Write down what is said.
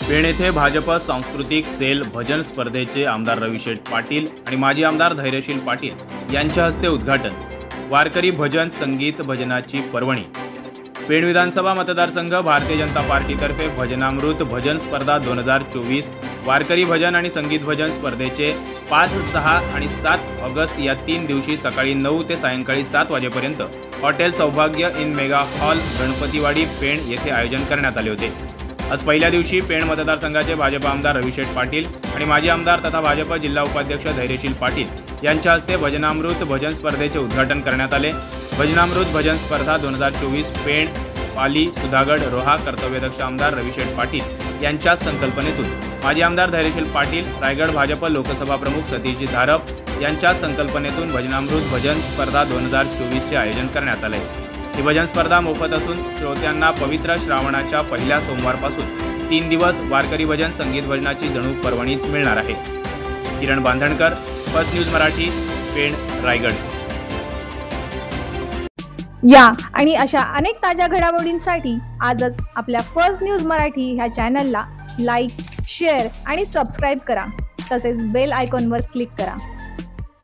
पेण येथे भाजप सांस्कृतिक सेल भजन स्पर्धेचे आमदार रविशेठ पाटील आणि माजी आमदार धैर्यशील पाटील यांच्या हस्ते उद्घाटन। वारकरी भजन संगीत भजनाची पर्वणी। पेण विधानसभा मतदारसंघ भारतीय जनता पार्टीतर्फे भजनामृत भजन स्पर्धा 2024 वारकरी भजन आणि संगीत भजन स्पर्धेचे 5, 6 आणि 7 ऑगस्ट या 3 दिवशी सकाळी 9 ते सायंकाळी 7 वाजेपर्यंत हॉटेल सौभाग्य इन मेगा हॉल गणपतीवाडी पेण येथे आयोजन करण्यात आले होते। आज पहिल्या दिवशी पेण मतदारसंघाचे भाजप आमदार रविशेठ पाटील आणि माजी आमदार तथा भाजप जिल्हा उपाध्यक्ष धैर्यशील पाटील यांच्या हस्ते भजनामृत भजन स्पर्धेचे उद्घाटन करण्यात आले। भजनामृत भजन स्पर्धा 2024 पेण पाली सुधागड रोहा कर्तव्यदक्ष आमदार रविशेठ पाटील यांच्या संकल्पनेतून माजी आमदार धैर्यशील पाटील रायगड भाजप लोकसभा प्रमुख सतीशजी धारप यांच्या संकल्पनेतून भजनामृत भजन स्पर्धा 2024 चे आयोजन करण्यात आले। ही भजन स्पर्धा मोफत असून श्रोत्यांना पवित्र श्रावणाच्या पहिल्या सोमवारपासून 3 दिवस वारकरी भजन संगीत भजनाची जणू पर्वणीच मिळणार आहे। किरण बांधणकर, फर्स्ट न्यूज मराठी, पेण, रायगड। या आणि अशा अनेक ताज्या घडामोडींसाठी आजच आपल्या फर्स्ट न्यूज मराठी ह्या चॅनलला लाईक, शेअर आणि सबस्क्राईब करा। तसेच बेल आयकॉनवर क्लिक करा।